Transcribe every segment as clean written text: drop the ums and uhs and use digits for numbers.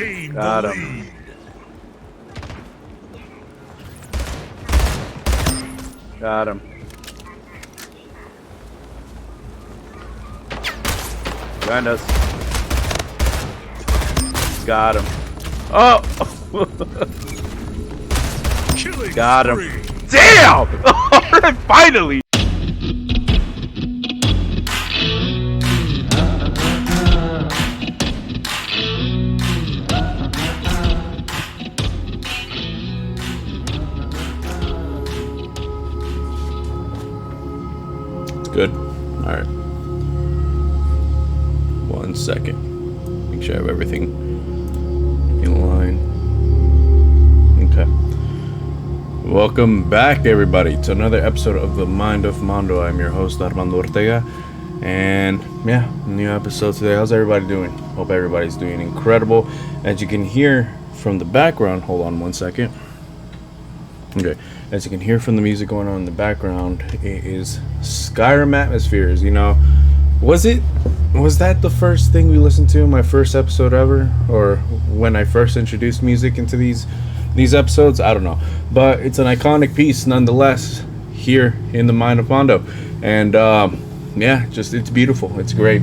Got him. Got him. Behind us. Got him. Oh! Got him. Damn! Alright, finally! Good. All right. 1 second. Make sure I have everything in line. Okay. Welcome back, everybody, to another episode of the Mind of Mando. I'm your host, Mando Ortega. And yeah, new episode today. How's everybody doing? Hope everybody's doing incredible. As you can hear from the background, hold on 1 second. Okay, as you can hear from the music going on in the background, it is Skyrim atmospheres. You know, was that the first thing we listened to in my first episode ever, or when I first introduced music into these episodes? I don't know, but it's an iconic piece nonetheless here in the Mind of Mando, and yeah, just it's beautiful. It's great.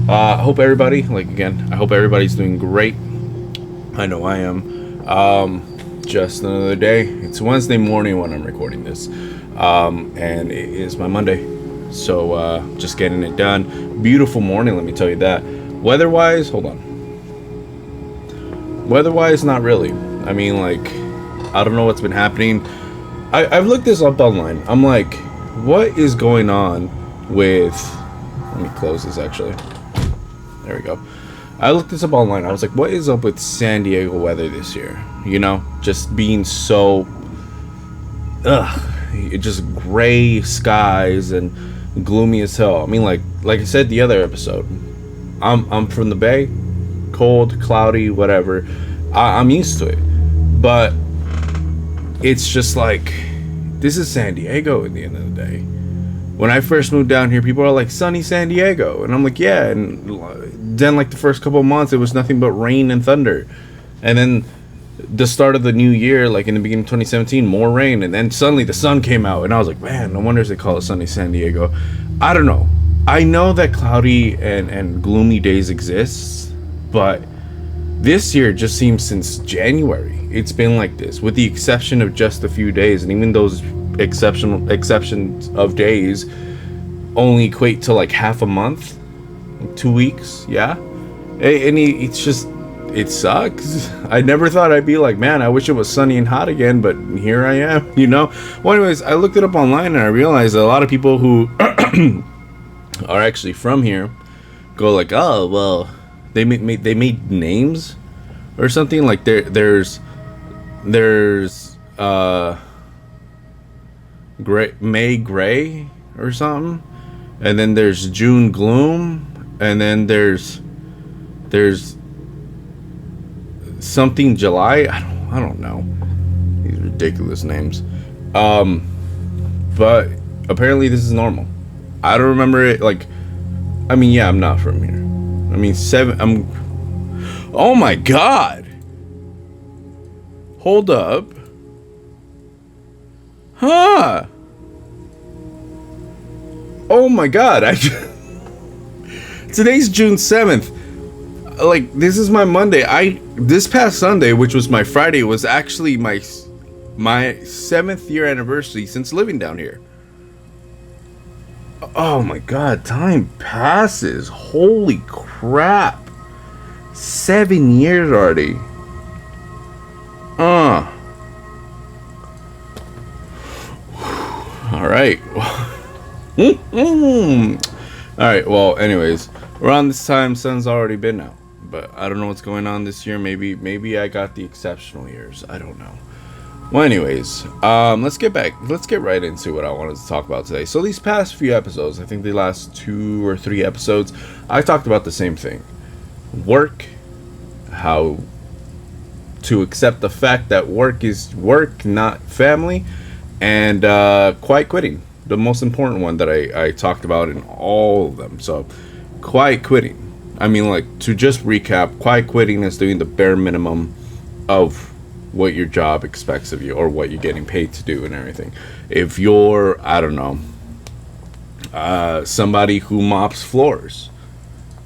I hope everybody, I hope everybody's doing great. I know I am. Just another day. It's Wednesday morning when I'm recording this, and it is my Monday, so just getting it done. Beautiful morning, let me tell you that. Weather-wise, hold on. Weather-wise, not really. I mean, I don't know what's been happening. I've looked this up online. I'm like, what is going on with... Let me close this, actually. There we go. I looked this up online. I was like, what is up with San Diego weather this year? You know, just being so, just gray skies and gloomy as hell. I mean, like I said the other episode, I'm from the Bay, cold, cloudy, whatever. I'm used to it, but it's just like, this is San Diego at the end of the day. When I first moved down here, people are like, sunny San Diego. And I'm like, yeah. And then, the first couple of months, it was nothing but rain and thunder. And then the start of the new year, in the beginning of 2017, more rain. And then suddenly the sun came out. And I was like, man, no wonder they call it sunny San Diego. I don't know. I know that cloudy and gloomy days exist. But this year just seems since January, it's been like this. With the exception of just a few days. And even those exceptions of days only equate to half a month, 2 weeks, yeah. And it's just, it sucks. I never thought I'd be like, man, I wish it was sunny and hot again, but here I am, you know. Well, anyways, I looked it up online and I realized that a lot of people who are actually from here go like, oh well, they made names or something. Like there's May Gray or something, and then there's June Gloom, and then there's something July. I don't know these ridiculous names, but apparently this is normal. I don't remember it. I mean, yeah, I'm not from here. I mean, oh my god, hold up. Huh. Oh my god. Today's June 7th. This is my Monday. This past Sunday, which was my Friday, was actually my 7th year anniversary since living down here. Oh my god, time passes. Holy crap. 7 years already. Alright. Alright, well, anyways, around this time, sun's already been out. But I don't know what's going on this year. Maybe I got the exceptional years. I don't know. Well, anyways, let's get right into what I wanted to talk about today. So these past few episodes, I think the last 2 or 3 episodes, I talked about the same thing. Work, how to accept the fact that work is work, not family, and quiet quitting, the most important one that I talked about in all of them. So quiet quitting. I mean, like, to just recap, quiet quitting is doing the bare minimum of what your job expects of you or what you're getting paid to do and everything. If you're, I don't know, somebody who mops floors,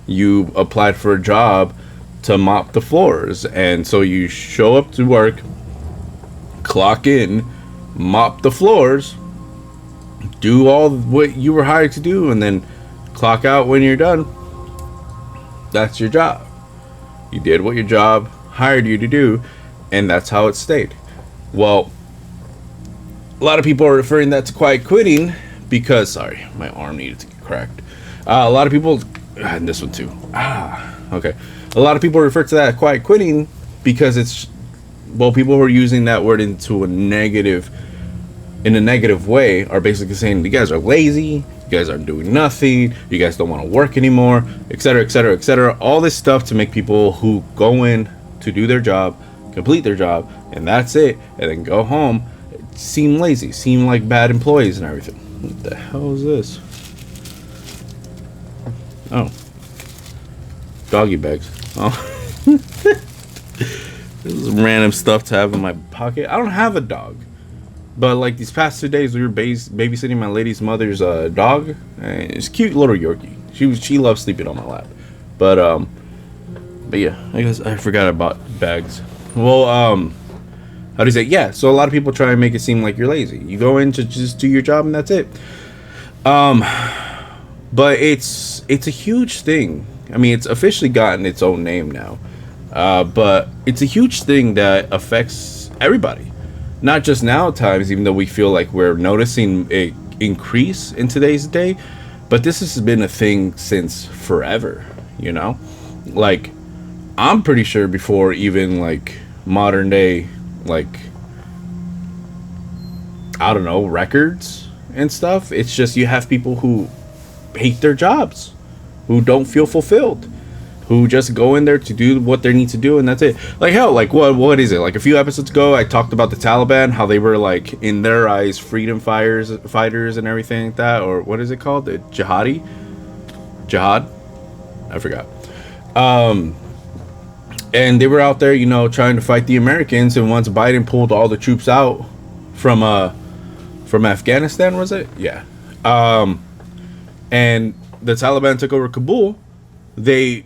you applied for a job to mop the floors, and so you show up to work, clock in, mop the floors, do all what you were hired to do, and then clock out when you're done. That's your job. You did what your job hired you to do, and that's how it stayed. Well, a lot of people are referring that to quiet quitting because, sorry, my arm needed to get cracked. A lot of people, and this one too. Okay. A lot of people refer to that quiet quitting because it's, well, people who are using that word in a negative way are basically saying you guys are lazy, you guys are doing nothing, you guys don't want to work anymore, etc., etc., etc. All this stuff to make people who go in to do their job, complete their job, and that's it, and then go home, seem lazy, seem like bad employees and everything. What the hell is this? Oh. Doggy bags. Oh. This is random stuff to have in my pocket. I don't have a dog. But like these past 2 days, we were babysitting my lady's mother's dog. And it's a cute little Yorkie. She loves sleeping on my lap. But yeah, I guess I forgot about bags. Well, how do you say? Yeah, so a lot of people try and make it seem like you're lazy. You go in to just do your job and that's it. But it's a huge thing. I mean, it's officially gotten its own name now. But it's a huge thing that affects everybody. Not just now times, even though we feel like we're noticing a increase in today's day. But this has been a thing since forever, you know? Like, I'm pretty sure before even, like, modern day, like, I don't know, records and stuff. It's just you have people who hate their jobs, who don't feel fulfilled, who just go in there to do what they need to do, and that's it. Like, hell, like, what is it? Like, a few episodes ago, I talked about the Taliban, how they were, like, in their eyes, freedom fighters and everything like that, or what is it called? The Jihad? I forgot. And they were out there, you know, trying to fight the Americans, and once Biden pulled all the troops out from Afghanistan, was it? Yeah. And the Taliban took over Kabul. They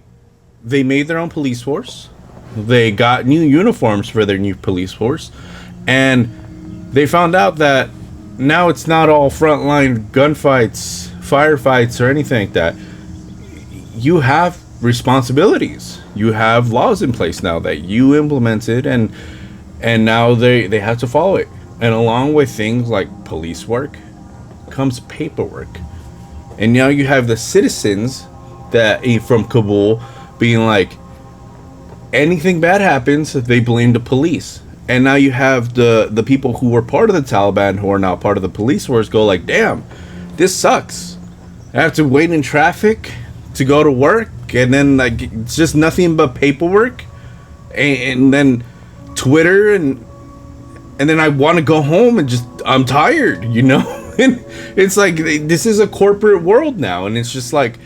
made their own police force. They got new uniforms for their new police force. And they found out that now it's not all frontline gunfights, firefights, or anything like that. You have responsibilities. You have laws in place now that you implemented, and now they have to follow it. And along with things like police work comes paperwork. And now you have the citizens that from Kabul being like, anything bad happens, they blame the police. And now you have the people who were part of the Taliban, who are now part of the police force, go like, damn, this sucks. I have to wait in traffic to go to work, and then like it's just nothing but paperwork, and then Twitter, and then I want to go home and just, I'm tired, you know? And it's like, this is a corporate world now, and it's just like,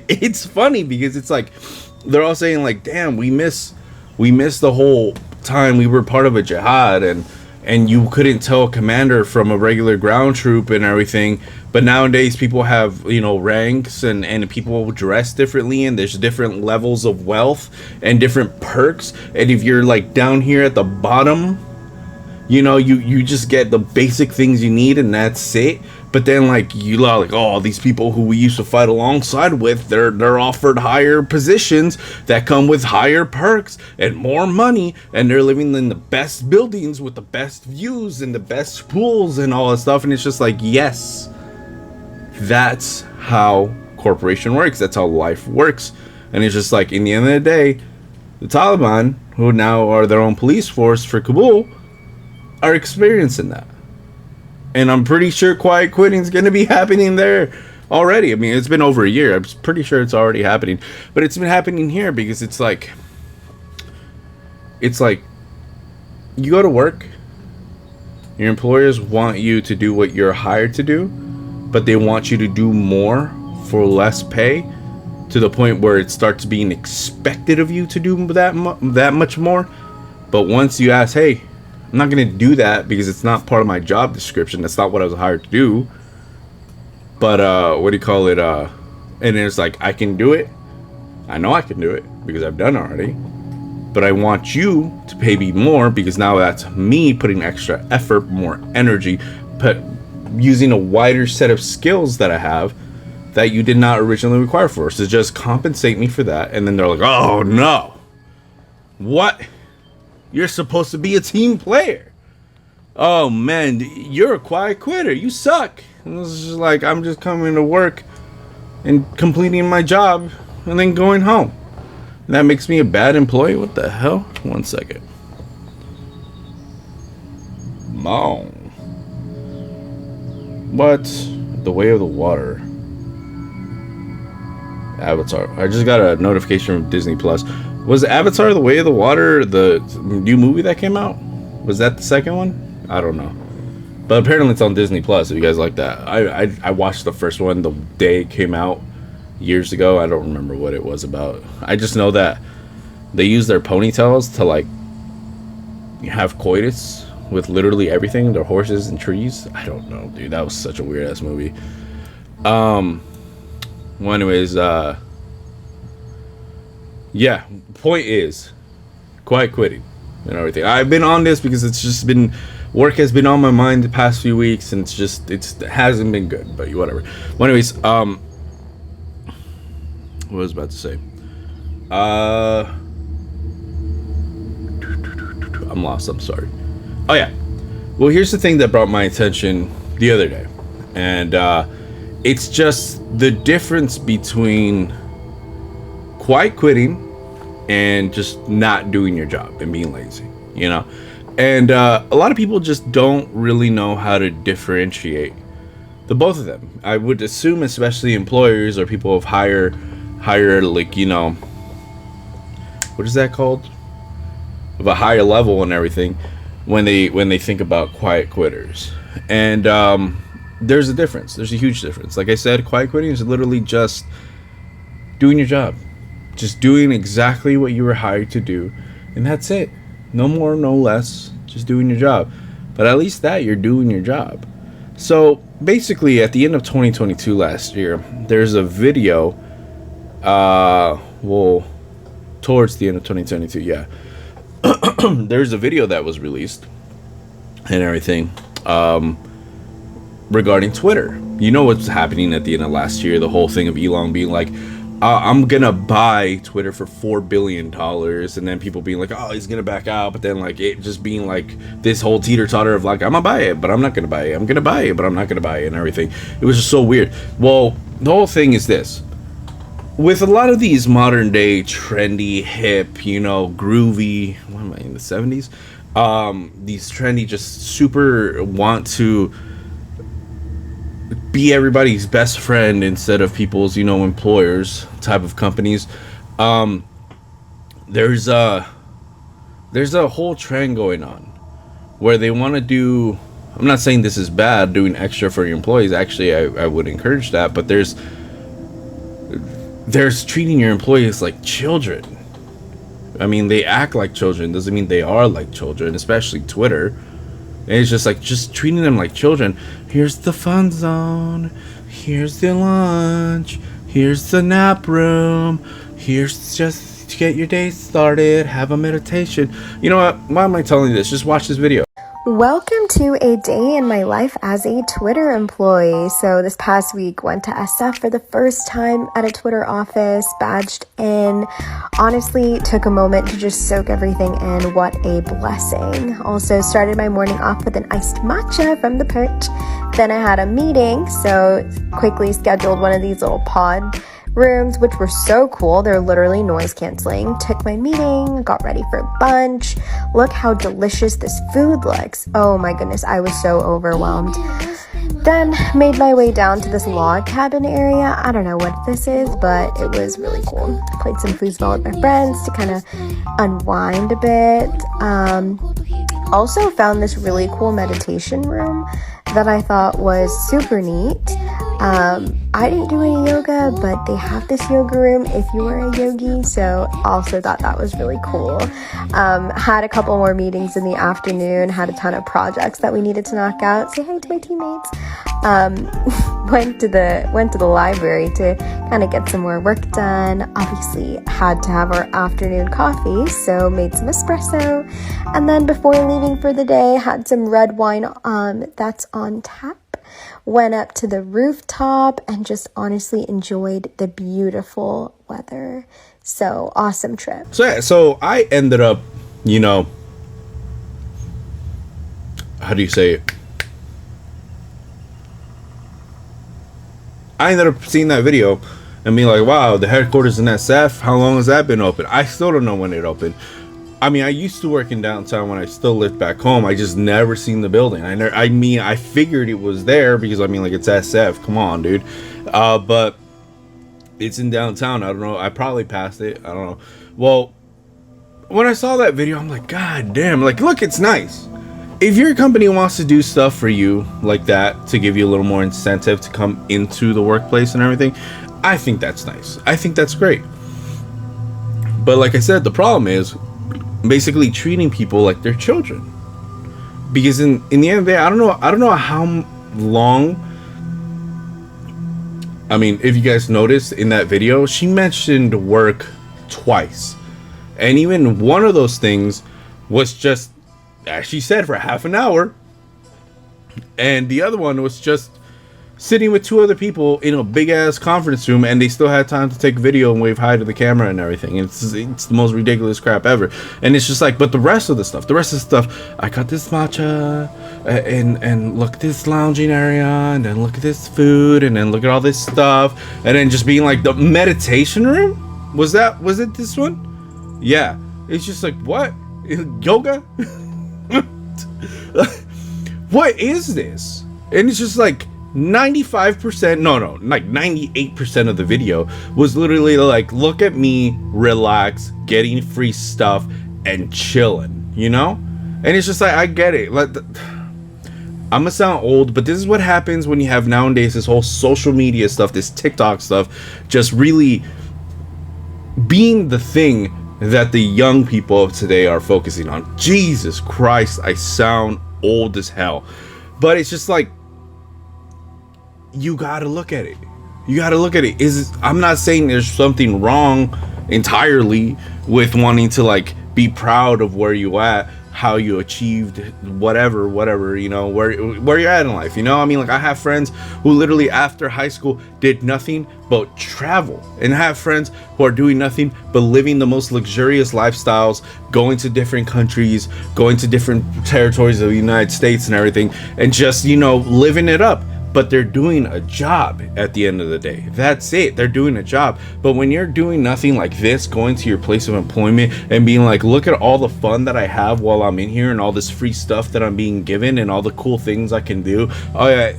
it's funny because it's like they're all saying like, damn, we miss the whole time we were part of a jihad, and you couldn't tell a commander from a regular ground troop and everything. But nowadays people have, you know, ranks, and people dress differently, and there's different levels of wealth and different perks. And if you're like down here at the bottom, you know, you just get the basic things you need, and that's it. But then, like, you are like, oh, these people who we used to fight alongside with, they're offered higher positions that come with higher perks and more money, and they're living in the best buildings with the best views and the best pools and all that stuff. And it's just like, yes, that's how corporation works. That's how life works. And it's just like, in the end of the day, the Taliban, who now are their own police force for Kabul, are experiencing that. And I'm pretty sure quiet quitting is going to be happening there already. I mean, it's been over a year. I'm pretty sure it's already happening. But it's been happening here because it's like you go to work, your employers want you to do what you're hired to do, but they want you to do more for less pay. to the point where it starts being expected of you to do that much more. But once you ask, hey, I'm not going to do that because it's not part of my job description. That's not what I was hired to do. But and it's like, I can do it. I know I can do it because I've done it already. But I want you to pay me more because now that's me putting extra effort, more energy, but using a wider set of skills that I have that you did not originally require for. So just compensate me for that. And then they're like, oh no. What? You're supposed to be a team player. Oh man, you're a quiet quitter. You suck. And it's just like, I'm just coming to work and completing my job and then going home. And that makes me a bad employee? What the hell? 1 second. Mom. What? The Way of the Water. Avatar. I just got a notification from Disney Plus. Was Avatar: The Way of the Water the new movie that came out? Was that the second one? I don't know. But apparently it's on Disney Plus if you guys like that. I watched the first one the day it came out years ago. I don't remember what it was about. I just know that they use their ponytails to like have coitus with literally everything. Their horses and trees. I don't know, dude. That was such a weird ass movie. Well, anyways, yeah, point is quiet quitting and everything. I've been on this because it's just been, work has been on my mind the past few weeks, and it hasn't been good, but whatever. Well, anyways, what was I about to say? I'm lost, I'm sorry. Oh yeah, well, here's the thing that brought my attention the other day, and it's just the difference between quiet quitting and just not doing your job and being lazy, you know? And a lot of people just don't really know how to differentiate the both of them. I would assume, especially employers or people of higher, like, you know, what is that called? Of a higher level and everything, when they think about quiet quitters. And there's a difference. There's a huge difference. Like I said, quiet quitting is literally just doing your job. Just doing exactly what you were hired to do. And that's it. No more, no less. Just doing your job. But at least that you're doing your job. So basically, at the end of 2022 last year, there's a video. Well, towards the end of 2022, yeah. There's a video that was released and everything. Regarding Twitter. You know what's happening at the end of last year, the whole thing of Elon being like, I'm gonna buy Twitter for $4 billion, and then people being like, oh, he's gonna back out, but then like it just being like this whole teeter-totter of like, I'm gonna buy it, but I'm not gonna buy it, I'm gonna buy it, but I'm not gonna buy it, and everything. It was just so weird. Well, the whole thing is this. With a lot of these modern day trendy, hip, you know, groovy, what am I, in the 70s? These trendy, just super want to be everybody's best friend instead of people's, you know, employers type of companies. There's a whole trend going on where they want to do, I'm not saying this is bad, doing extra for your employees. Actually, I would encourage that, but there's treating your employees like children. I mean, they act like children, doesn't mean they are like children, especially Twitter. And it's just like, just treating them like children. Here's the fun zone. Here's the lunch. Here's the nap room. Here's just to get your day started. Have a meditation. You know what? Why am I telling you this? Just watch this video. Welcome to a day in my life as a Twitter employee. So this past week, went to SF for the first time at a Twitter office, badged in. Honestly, took a moment to just soak everything in. What a blessing. Also started my morning off with an iced matcha from the perch. Then I had a meeting, so quickly scheduled one of these little pod rooms, which were so cool. They're literally noise canceling. Took my meeting, got ready for lunch. Look how delicious this food looks. Oh my goodness, I was so overwhelmed. Then made my way down to this log cabin area. I don't know what this is, but it was really cool. Played some foosball with my friends to kind of unwind a bit. Also found this really cool meditation room that I thought was super neat. I didn't do any yoga, but they have this yoga room if you are a yogi, so also thought that was really cool. Had a couple more meetings in the afternoon, had a ton of projects that we needed to knock out. Say hi to my teammates. Went to the library to kind of get some more work done. Obviously had to have our afternoon coffee, so made some espresso. And then before leaving for the day, had some red wine that's on tap. Went up to the rooftop and just honestly enjoyed the beautiful weather. So awesome trip. So I ended up, how do you say it? I ended up seeing that video and being like, wow, the headquarters in SF, how long has that been open? I still don't know when it opened. I mean, I used to work in downtown when I still lived back home. I just never seen the building. I figured it was there because, it's SF. Come on, dude. But it's in downtown. I don't know. I probably passed it. I don't know. Well, when I saw that video, I'm like, God damn. Look, it's nice. If your company wants to do stuff for you like that to give you a little more incentive to come into the workplace and everything, I think that's nice. I think that's great. But like I said, the problem is basically treating people like they're children, because in the end of the day, I don't know how long. I mean, if you guys noticed in that video, she mentioned work twice, and even one of those things was just, as she said, for half an hour, and the other one was just sitting with two other people in a big ass conference room, and they still had time to take video and wave hi to the camera and everything. It's the most ridiculous crap ever. And it's just like, but the rest of the stuff, I got this matcha, and look at this lounging area, and then look at this food, and then look at all this stuff, and then just being like, the meditation room, was it this one? Yeah, it's just like, what? Yoga? What is this? And it's just like 98% of the video was literally like, look at me, relax, getting free stuff and chilling, and it's just like, I get it. I'm gonna sound old, but this is what happens when you have nowadays this whole social media stuff, this TikTok stuff, just really being the thing that the young people of today are focusing on. Jesus Christ, I sound old as hell, but it's just like, you gotta look at it. I'm not saying there's something wrong entirely with wanting to be proud of where you at, how you achieved whatever, where you're at in life. I have friends who literally after high school did nothing but travel, and have friends who are doing nothing but living the most luxurious lifestyles, going to different countries, going to different territories of the United States and everything, and just living it up. But they're doing a job at the end of the day. That's it. They're doing a job. But when you're doing nothing like this, going to your place of employment and being like, look at all the fun that I have while I'm in here, and all this free stuff that I'm being given, and all the cool things I can do. Oh yeah,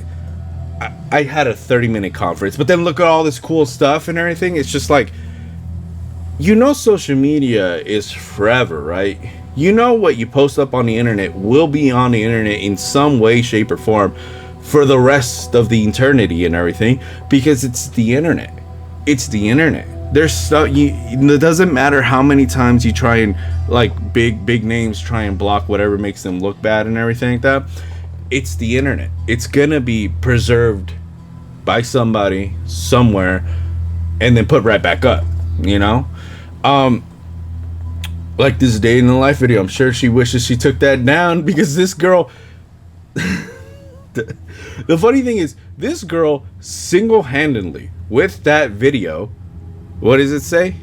I had a 30-minute conference, but then look at all this cool stuff and everything. It's just like, social media is forever, right? What you post up on the internet will be on the internet in some way, shape, or form for the rest of the eternity and everything, because it's the internet. There's stuff, it doesn't matter how many times you try and big names try and block whatever makes them look bad and everything like that. It's the internet. It's gonna be preserved by somebody somewhere and then put right back up, like this day in the life video. I'm sure she wishes she took that down, because this girl the funny thing is, this girl single-handedly, with that video, what does it say?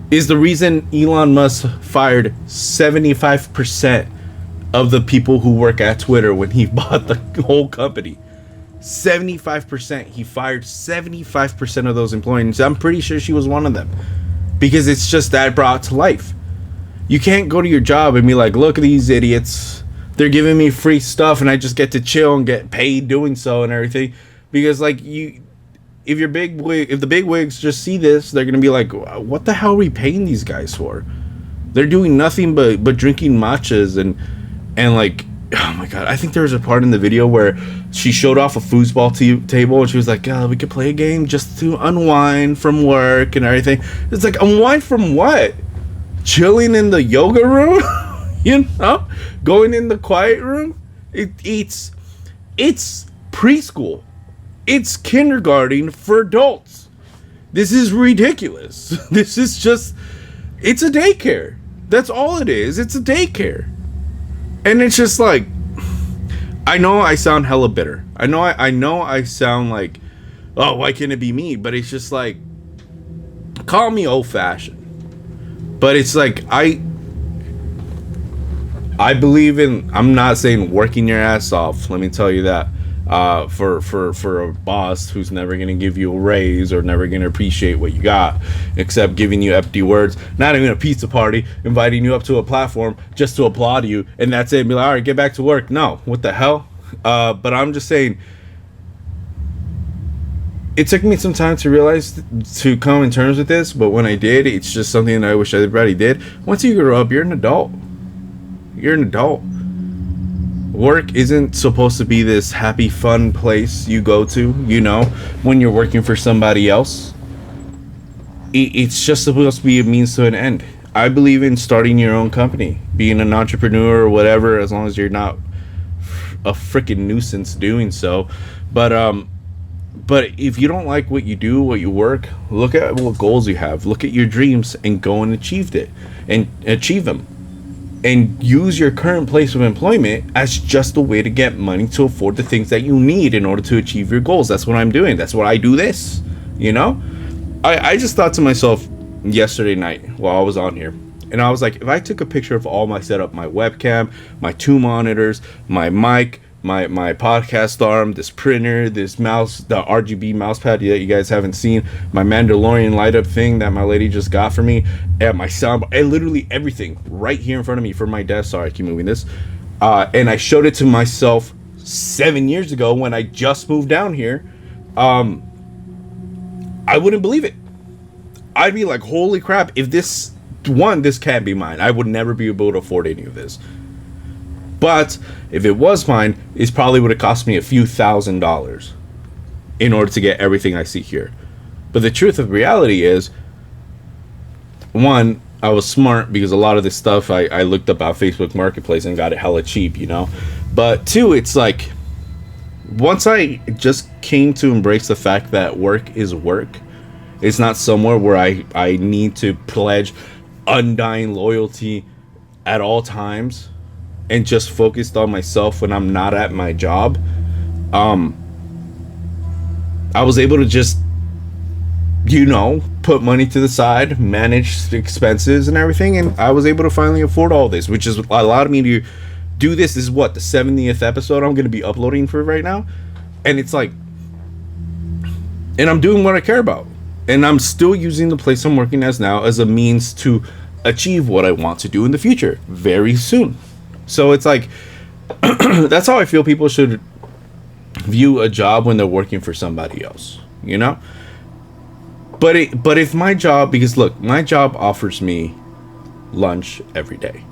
Is the reason Elon Musk fired 75% of the people who work at Twitter when he bought the whole company. 75%. He fired 75% of those employees. I'm pretty sure she was one of them, because it's just that brought to life. You can't go to your job and be like, look at these idiots. They're giving me free stuff and I just get to chill and get paid doing so and everything. Because if the big wigs just see this, they're gonna be like, what the hell are we paying these guys for? They're doing nothing but drinking matchas and oh my god, I think there was a part in the video where she showed off a foosball table and she was like, we could play a game just to unwind from work and everything. It's like, unwind from what? Chilling in the yoga room? You know? Going in the quiet room? It's preschool. It's kindergarten for adults. This is ridiculous. This is just, it's a daycare. That's all it is. It's a daycare. And it's just like, I know I sound hella bitter. I know I sound like, oh, why can't it be me? But it's just like, call me old-fashioned. But it's like, I believe in, I'm not saying working your ass off. Let me tell you that. For a boss who's never gonna give you a raise or never gonna appreciate what you got, except giving you empty words, not even a pizza party, inviting you up to a platform just to applaud you, and that's it, and be like, all right, get back to work. No, what the hell? But I'm just saying, it took me some time to realize, to come in terms with this, but when I did, it's just something that I wish everybody did. Once you grow up, you're an adult. You're an adult. Work isn't supposed to be this happy, fun place you go to, you know, when you're working for somebody else. It's just supposed to be a means to an end. I believe in starting your own company, being an entrepreneur or whatever, as long as you're not a freaking nuisance doing so. But if you don't like what you do, what you work, look at what goals you have. Look at your dreams and go and achieve them. And use your current place of employment as just a way to get money to afford the things that you need in order to achieve your goals. That's what I'm doing. That's what I do this, you know? I just thought to myself yesterday night while I was on here, and I was like, if I took a picture of all my setup, my webcam, my 2 monitors, my mic, my podcast arm, this printer, this mouse, the RGB mouse pad that you guys haven't seen, my Mandalorian light up thing that my lady just got for me, and my soundbar, and literally everything right here in front of me for my desk. Sorry, I keep moving this. And I showed it to myself 7 years ago when I just moved down here. I wouldn't believe it. I'd be like, holy crap, if this can't be mine. I would never be able to afford any of this. But if it was mine, it probably would have cost me a few $1,000s in order to get everything I see here. But the truth of reality is, one, I was smart because a lot of this stuff I looked up on Facebook Marketplace and got it hella cheap, you know. But two, it's like, once I just came to embrace the fact that work is work, it's not somewhere where I need to pledge undying loyalty at all times, and just focused on myself when I'm not at my job. I was able to just, you know, put money to the side, manage expenses and everything, and I was able to finally afford all this, which is allowed me to do this. This is what, the 70th episode I'm going to be uploading for right now, and it's like, and I'm doing what I care about, and I'm still using the place I'm working as now as a means to achieve what I want to do in the future very soon. So it's like, that's how I feel people should view a job when they're working for somebody else, you know? But if my job, because look, my job offers me lunch every day.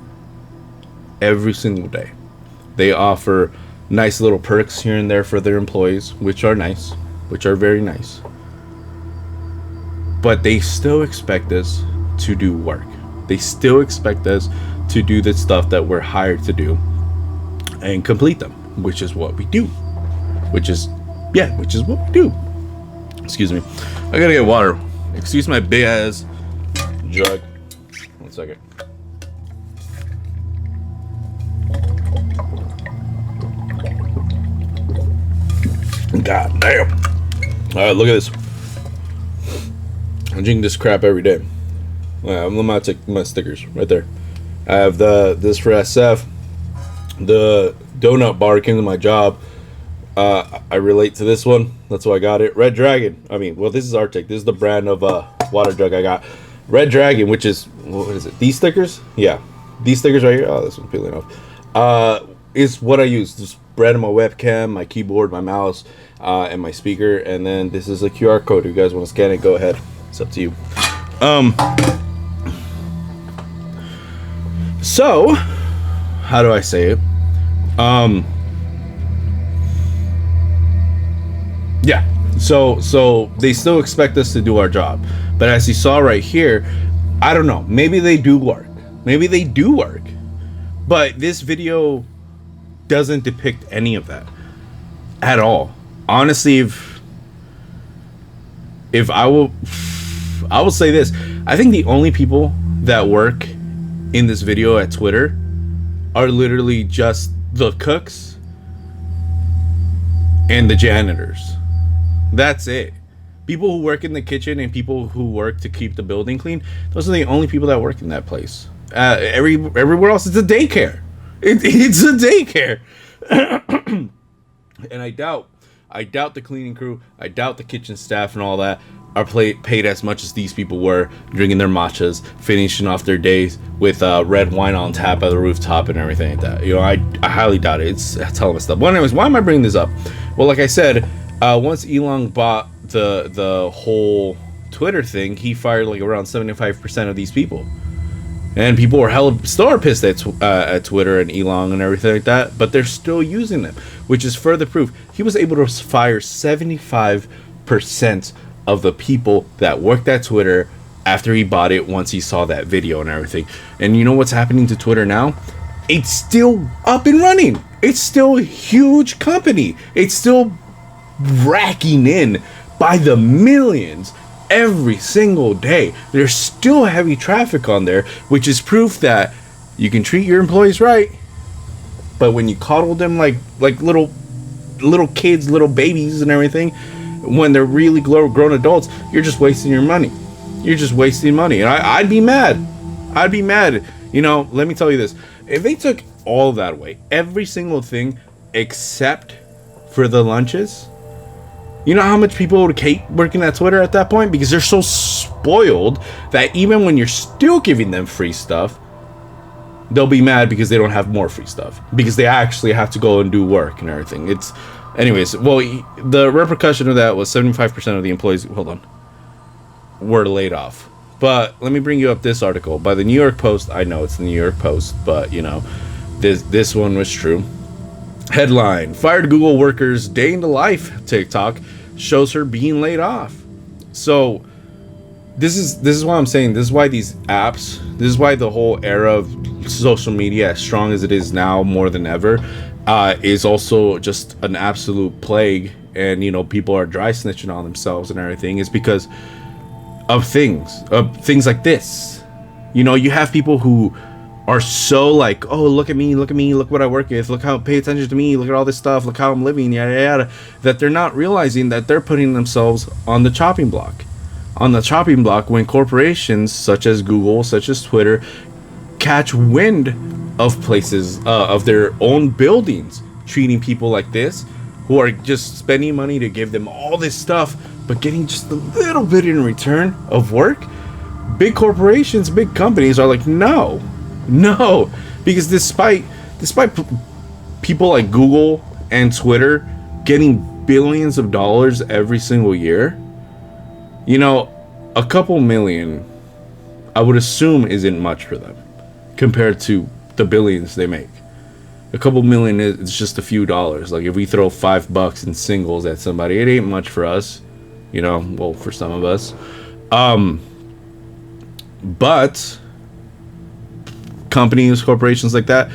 Every single day. They offer nice little perks here and there for their employees, which are nice, which are very nice. But they still expect us to do work. They still expect us to do the stuff that we're hired to do and complete them, which is what we do. Which is what we do. Excuse me. I gotta get water. Excuse my big ass jug. 1 second. God damn. Alright, look at this. I drink this crap every day. I'm gonna take my stickers right there. I have this for SF. The donut bar came to my job. I relate to this one. That's why I got it. Red Dragon. This is Arctic. This is the brand of water jug I got. Red Dragon, which is, what is it? These stickers? Yeah. These stickers right here. Oh, this one's peeling off. Is what I use. Just brand of my webcam, my keyboard, my mouse, and my speaker. And then this is a QR code. If you guys want to scan it, go ahead. It's up to you. So, how do I say it? Yeah. So they still expect us to do our job. But as you saw right here, I don't know. Maybe they do work. But this video doesn't depict any of that at all. Honestly, if I will say this. I think the only people that work in this video at Twitter are literally just the cooks and the janitors. That's it. People who work in the kitchen and people who work to keep the building clean, those are the only people that work in that place. Everywhere else, it's a daycare. It's a daycare. And I doubt the cleaning crew, I doubt the kitchen staff and all that are paid as much as these people were, drinking their matchas, finishing off their days with red wine on tap at the rooftop and everything like that. You know, I highly doubt it. It's a hell of a stuff. But anyways, why am I bringing this up? Well, like I said, once Elon bought the whole Twitter thing, he fired like around 75% of these people. And people were still pissed at Twitter and Elon and everything like that, but they're still using them, which is further proof. He was able to fire 75% of the people that worked at Twitter after he bought it once he saw that video and everything. And you know what's happening to Twitter now? It's still up and running. It's still a huge company. It's still racking in by the millions every single day. There's still heavy traffic on there, which is proof that you can treat your employees right, but when you coddle them like little kids, little babies and everything, when they're really grown adults, you're just wasting your money. You're just wasting money. And I'd be mad. You know, let me tell you this. If they took all of that away, every single thing except for the lunches, you know how much people would hate working at Twitter at that point? Because they're so spoiled that even when you're still giving them free stuff, they'll be mad because they don't have more free stuff. Because they actually have to go and do work and everything. Anyways, well, the repercussion of that was 75% of the employees, were laid off. But let me bring you up this article by the New York Post. I know it's the New York Post, but, you know, this one was true. Headline: Fired Google workers day in the life. TikTok shows her being laid off. So this is why I'm saying, this is why these apps, this is why the whole era of social media, as strong as it is now more than ever, is also just an absolute plague. And, you know, people are dry snitching on themselves and everything, is because of things like this. You know, you have people who are so like, oh, look at me, look what I work with, pay attention to me, look at all this stuff, look how I'm living, yada yada, that they're not realizing that they're putting themselves on the chopping block. When corporations such as Google, such as Twitter, catch wind of places, of their own buildings, treating people like this, who are just spending money to give them all this stuff, but getting just a little bit in return of work. Big corporations, big companies are like, no, because despite people like Google and Twitter getting billions of dollars every single year, you know, a couple million, I would assume, isn't much for them compared to the billions they make. A couple million is just a few dollars. Like if we throw $5 in singles at somebody, it ain't much for us, you know, well, for some of us. But companies, corporations like that,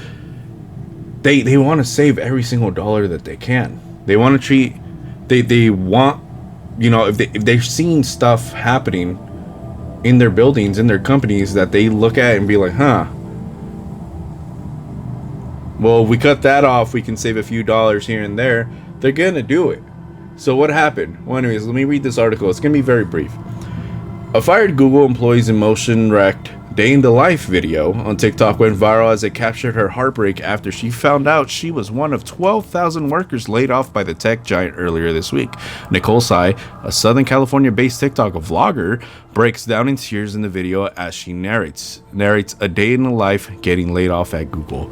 they want to save every single dollar that they can. They want to treat, they want, you know, if they're seeing stuff happening in their buildings, in their companies, that they look at and be like, well, if we cut that off, we can save a few dollars here and there. They're gonna do it. So what happened? Well, anyways, let me read this article. It's gonna be very brief. A fired Google employee's emotion wrecked day in the life video on TikTok went viral as it captured her heartbreak after she found out she was one of 12,000 workers laid off by the tech giant earlier this week. Nicole Tsai, a Southern California-based TikTok vlogger, breaks down in tears in the video as she narrates a day in the life getting laid off at Google.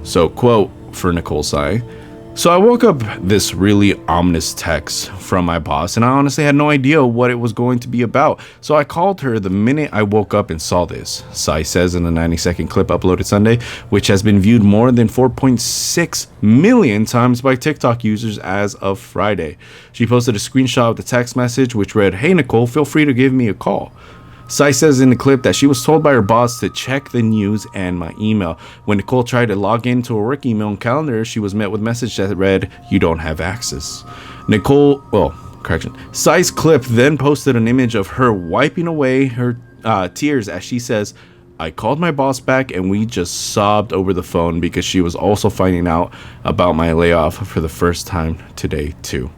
So, quote for Nicole Tsai: So I woke up this really ominous text from my boss, and I honestly had no idea what it was going to be about. So I called her the minute I woke up and saw this. Sai says in the 90-second clip uploaded Sunday, which has been viewed more than 4.6 million times by TikTok users as of Friday. She posted a screenshot of the text message, which read, "Hey Nicole, feel free to give me a call." Sai says in the clip that she was told by her boss to check the news and my email. When Nicole tried to log into her work email and calendar, she was met with a message that read, "You don't have access." Sai's clip then posted an image of her wiping away her tears as she says, "I called my boss back and we just sobbed over the phone because she was also finding out about my layoff for the first time today too."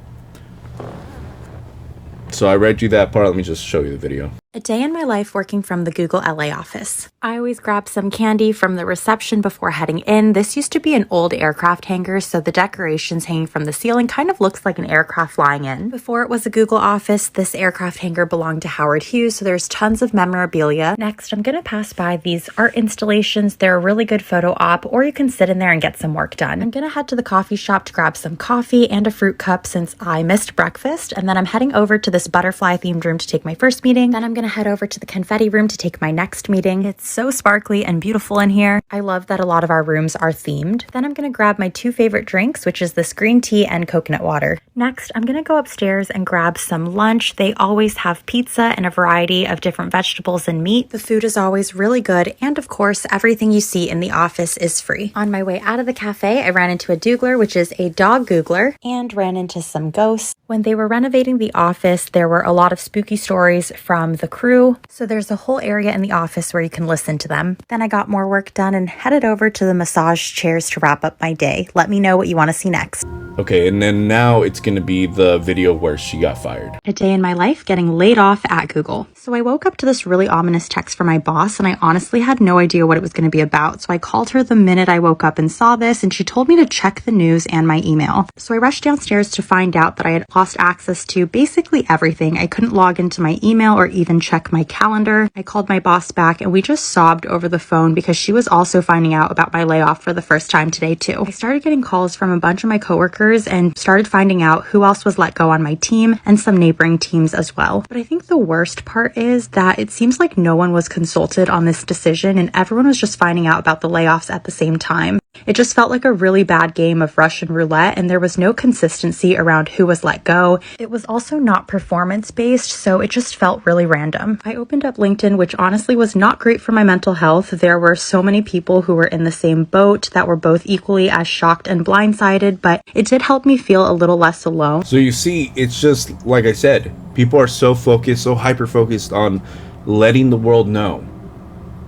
So I read you that part. Let me just show you the video. A day in my life working from the Google LA office. I always grab some candy from the reception before heading in. This used to be an old aircraft hangar, so the decorations hanging from the ceiling kind of looks like an aircraft flying in. Before it was a Google office, this aircraft hangar belonged to Howard Hughes, so there's tons of memorabilia. Next, I'm gonna pass by these art installations. They're a really good photo op, or you can sit in there and get some work done. I'm gonna head to the coffee shop to grab some coffee and a fruit cup since I missed breakfast, and then I'm heading over to this butterfly themed room to take my first meeting. Then I'm gonna head over to the confetti room to take my next meeting. It's so sparkly and beautiful in here. I love that a lot of our rooms are themed. Then I'm gonna grab my two favorite drinks, which is this green tea and coconut water. Next, I'm gonna go upstairs and grab some lunch. They always have pizza and a variety of different vegetables and meat. The food is always really good, and of course, everything you see in the office is free. On my way out of the cafe, I ran into a doogler, which is a dog googler, and ran into some ghosts. When they were renovating the office, there were a lot of spooky stories from the crew, so there's a whole area in the office where you can listen to them. Then I got more work done and headed over to the massage chairs to wrap up my day. Let me know what you want to see next. Okay, and then now it's going to be the video where she got fired. A day in my life getting laid off at Google. So I woke up to this really ominous text from my boss, and I honestly had no idea what it was going to be about. So I called her the minute I woke up and saw this, and she told me to check the news and my email. So I rushed downstairs to find out that I had lost access to basically everything. I couldn't log into my email or even check my calendar. I called my boss back and we just sobbed over the phone because she was also finding out about my layoff for the first time today too. I started getting calls from a bunch of my coworkers and started finding out who else was let go on my team and some neighboring teams as well. But I think the worst part is that it seems like no one was consulted on this decision and everyone was just finding out about the layoffs at the same time. It just felt like a really bad game of Russian roulette, and there was no consistency around who was let go. It was also not performance-based, so it just felt really random. I opened up LinkedIn, which honestly was not great for my mental health. There were so many people who were in the same boat that were both equally as shocked and blindsided, but it did help me feel a little less alone. So you see, it's just like I said, people are so focused, so hyper-focused on letting the world know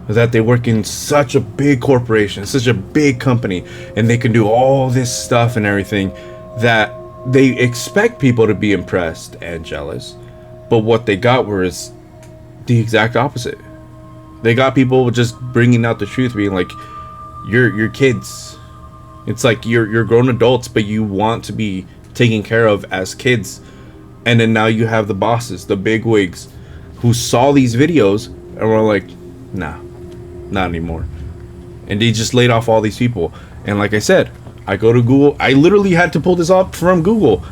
that they work in such a big corporation, such a big company, and they can do all this stuff and everything, that they expect people to be impressed and jealous. But what they got was the exact opposite. They got people just bringing out the truth, being like, you're kids. It's like you're grown adults, but you want to be taken care of as kids. And then now you have the bosses, the big wigs, who saw these videos and were like, nah, not anymore. And they just laid off all these people. And like I said, I go to Google. I literally had to pull this up from Google.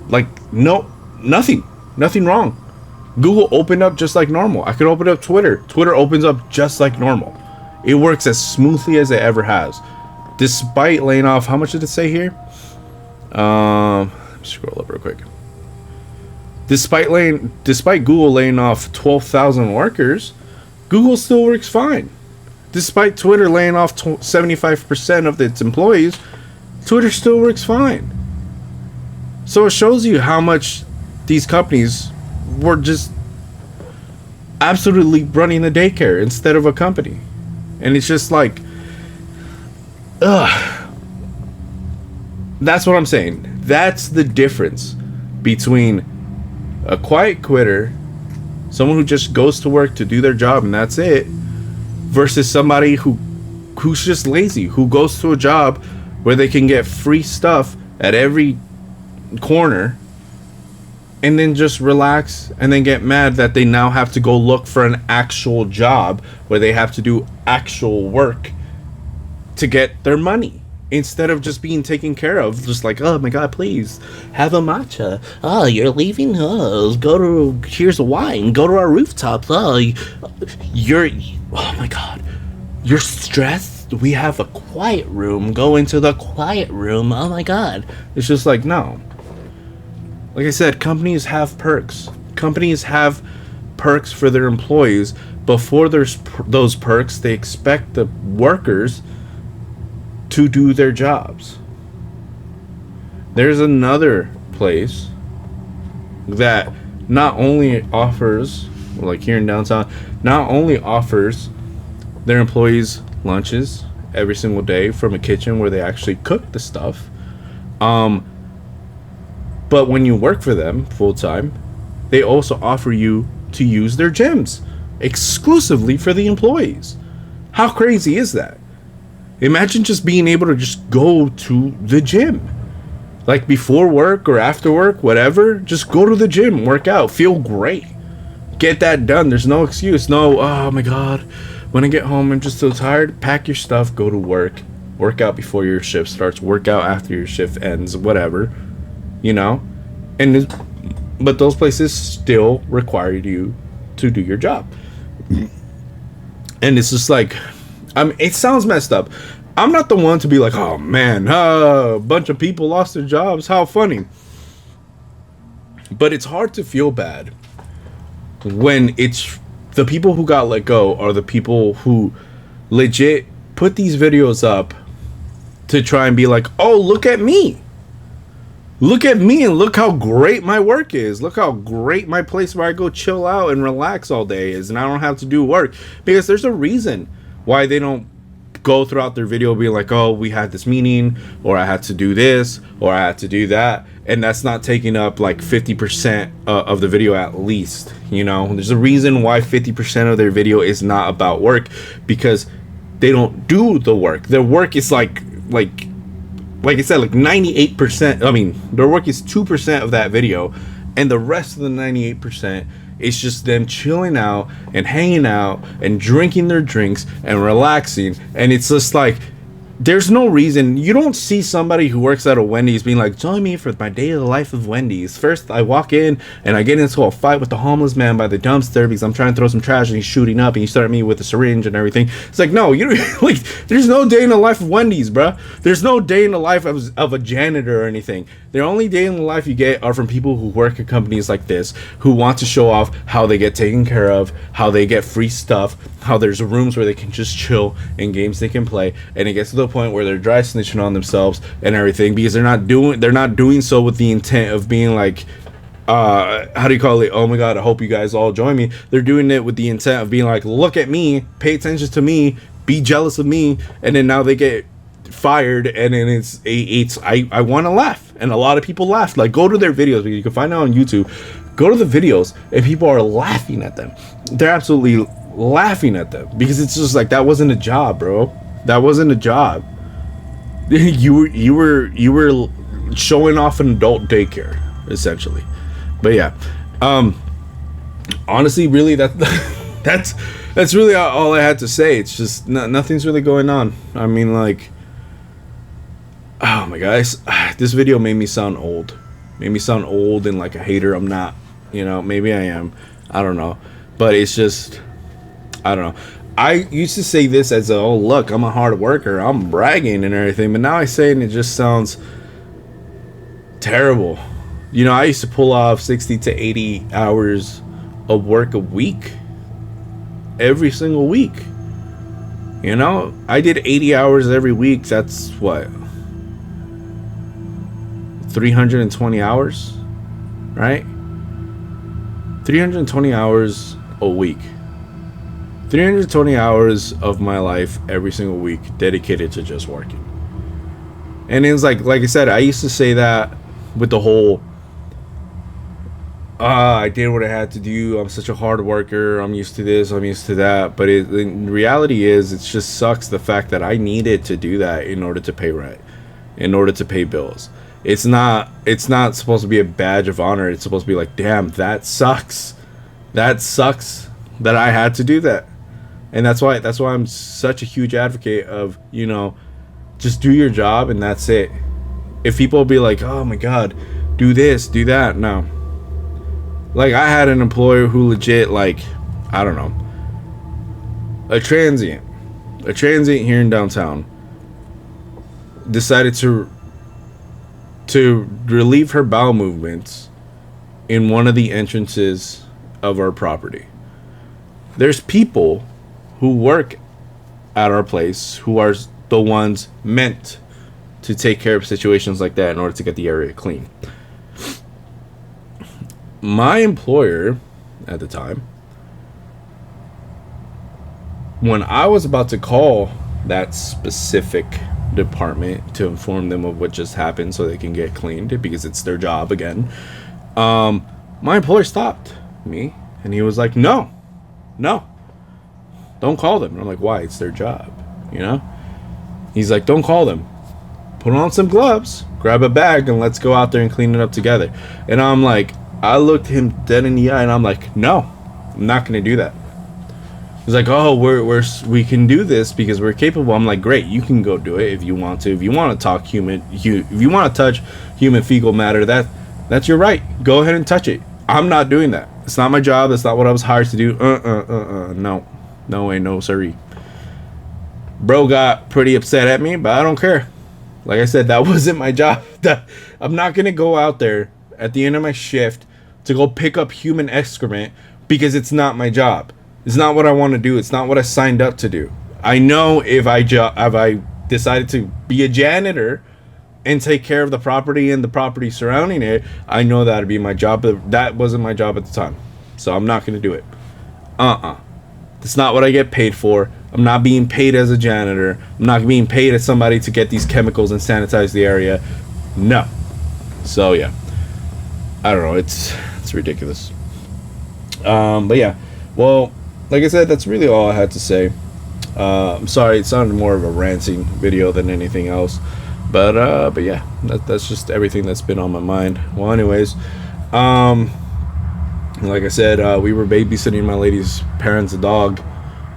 Like, nothing wrong. Google opened up just like normal. I could open up Twitter. Twitter opens up just like normal. It works as smoothly as it ever has. Despite laying off, how much did it say here? Let me scroll up real quick. Despite Google laying off 12,000 workers, Google still works fine. Despite Twitter laying off 75% of its employees, Twitter still works fine. So it shows you how much these companies were just absolutely running a daycare instead of a company. And it's just like, ugh. That's what I'm saying. That's the difference between a quiet quitter, someone who just goes to work to do their job and that's it, versus somebody who's just lazy, who goes to a job where they can get free stuff at every corner and then just relax and then get mad that they now have to go look for an actual job where they have to do actual work to get their money instead of just being taken care of, just like, oh my god, please have a matcha. Oh, you're leaving? Oh, here's a wine. Go to our rooftops. Oh, oh my god, you're stressed? We have a quiet room. Go into the quiet room. Oh my god. It's just like, no. Like I said, companies have perks. Companies have perks for their employees. Before there's those perks, they expect the workers to do their jobs. There's another place that not only offers, like here in downtown, not only offers their employees lunches every single day from a kitchen where they actually cook the stuff, but when you work for them full time, they also offer you to use their gyms exclusively for the employees. How crazy is that? Imagine just being able to just go to the gym, like before work or after work, whatever. Just go to the gym, work out, feel great, get that done. There's no excuse. No, oh my god, when I get home I'm just so tired. Pack your stuff, go to work out before your shift starts, work out after your shift ends, whatever, you know. But those places still require you to do your job, and it's just like, it sounds messed up. I'm not the one to be like, oh man, a bunch of people lost their jobs, how funny. But it's hard to feel bad when it's the people who got let go are the people who legit put these videos up to try and be like, oh, look at me. Look at me and look how great my work is. Look how great my place where I go chill out and relax all day is, and I don't have to do work. Because there's a reason why they don't go throughout their video being like, oh, we had this meeting, or I had to do this, or I had to do that, and that's not taking up like 50% of the video at least. You know, there's a reason why 50% of their video is not about work, because they don't do the work. Their work is like I said, like 98%. I mean, their work is 2% of that video, and the rest of the 98% is just them chilling out and hanging out and drinking their drinks and relaxing. And it's just like, there's no reason. You don't see somebody who works at a Wendy's being like, join me for my day of the life of Wendy's. First, I walk in and I get into a fight with the homeless man by the dumpster because I'm trying to throw some trash and he's shooting up and he started me with a syringe and everything. It's like, no, you don't, like, there's no day in the life of Wendy's, bruh. There's no day in the life of a janitor or anything. The only day in the life you get are from people who work at companies like this, who want to show off how they get taken care of, how they get free stuff, how there's rooms where they can just chill and games they can play, and it gets to the point where they're dry snitching on themselves and everything because they're not doing so with the intent of being like, how do you call it? Oh my god, I hope you guys all join me. They're doing it with the intent of being like, look at me, pay attention to me, be jealous of me, and then now they get fired, and then I want to laugh, and a lot of people laugh. Like, go to their videos, you can find it on YouTube. Go to the videos, and people are laughing at them. They're absolutely laughing at them because it's just like, that wasn't a job, bro. That wasn't a job. You were showing off an adult daycare, essentially. But yeah, honestly, really, that's really all I had to say. It's just nothing's really going on. I mean, like, oh my guys, this video made me sound old. Made me sound old and like a hater. I'm not, you know, maybe I am. I don't know. But it's just, I don't know. I used to say this as oh, look, I'm a hard worker. I'm bragging and everything. But now I say it and it just sounds terrible. You know, I used to pull off 60 to 80 hours of work a week. Every single week. You know, I did 80 hours every week. That's what? 320 hours, right? 320 hours a week. 320 hours of my life every single week dedicated to just working. And it's like I said, I used to say that with the whole I did what I had to do, I'm such a hard worker, I'm used to this, I'm used to that. But in reality is, it just sucks the fact that I needed to do that in order to pay rent, in order to pay bills. It's not supposed to be a badge of honor. It's supposed to be like, damn, that sucks. That sucks that I had to do that. And that's why I'm such a huge advocate of, you know, Just do your job and that's it. If people be like, oh my god, do this, do that, no. Like, I had an employer who legit, like, I don't know, a transient here in downtown decided to relieve her bowel movements in one of the entrances of our property. There's people who work at our place who are the ones meant to take care of situations like that in order to get the area clean. My employer at the time, when I was about to call that specific department to inform them of what just happened so they can get cleaned because it's their job again, my employer stopped me and he was like, no, don't call them. And I'm like, why? It's their job, you know? He's like, don't call them. Put on some gloves, grab a bag, and let's go out there and clean it up together. And I'm like, I looked him dead in the eye and I'm like, no, I'm not going to do that. He's like, oh, we can do this because we're capable. I'm like, great, you can go do it if you want to. If you want to talk if you want to touch human fecal matter, that's your right. Go ahead and touch it. I'm not doing that. It's not my job. That's not what I was hired to do. No way, no siree. Bro got pretty upset at me, but I don't care. Like I said, that wasn't my job. I'm not gonna go out there at the end of my shift to go pick up human excrement because it's not my job. It's not what I want to do. It's not what I signed up to do. I know if I decided to be a janitor and take care of the property and the property surrounding it, I know that'd be my job, but that wasn't my job at the time. So I'm not going to do it. That's not what I get paid for. I'm not being paid as a janitor. I'm not being paid as somebody to get these chemicals and sanitize the area. No. So yeah. I don't know. It's ridiculous. But yeah. Well, like I said, that's really all I had to say. I'm sorry, it sounded more of a ranting video than anything else. But yeah, that's just everything that's been on my mind. Well, anyways, like I said, we were babysitting my lady's parents' dog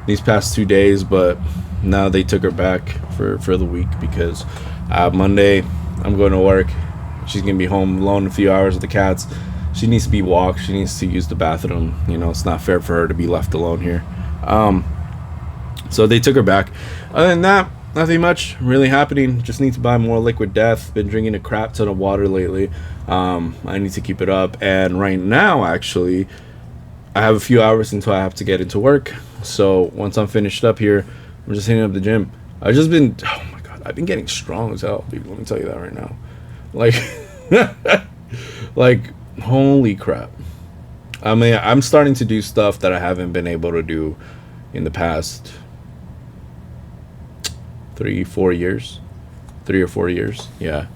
these past 2 days, but now they took her back for the week because Monday I'm going to work. She's gonna be home alone in a few hours with the cats. She needs to be walked. She needs to use the bathroom. You know, it's not fair for her to be left alone here. So they took her back. Other than that, nothing much really happening. Just need to buy more Liquid Death. Been drinking a crap ton of water lately. I need to keep it up. And right now, actually, I have a few hours until I have to get into work. So once I'm finished up here, I'm just hitting up the gym. I've just been, oh my god, I've been getting strong as hell, dude. Let me tell you that right now. Like, like, holy crap. I mean, I'm starting to do stuff that I haven't been able to do in the past 3 or 4 years. Yeah,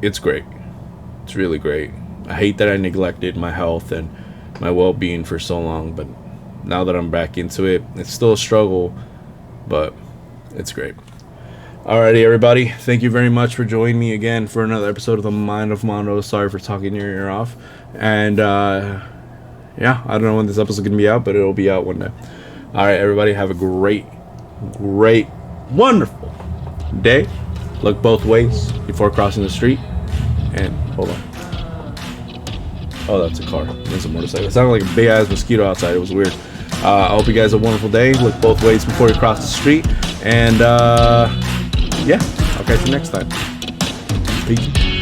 it's great. It's really great. I hate that I neglected my health and my well-being for so long, but now that I'm back into it, it's still a struggle, but it's great. Alrighty, everybody, thank you very much for joining me again for another episode of the Mind of Mando. Sorry for talking your ear off. And yeah, I don't know when this episode is going to be out, but it'll be out one day. Alright, everybody, have a great, wonderful day. Look both ways before crossing the street. And hold on. Oh, that's a car. That's a motorcycle. It sounded like a big ass mosquito outside. It was weird. I hope you guys have a wonderful day. Look both ways before you cross the street. And yeah, I'll catch you next time. Peace.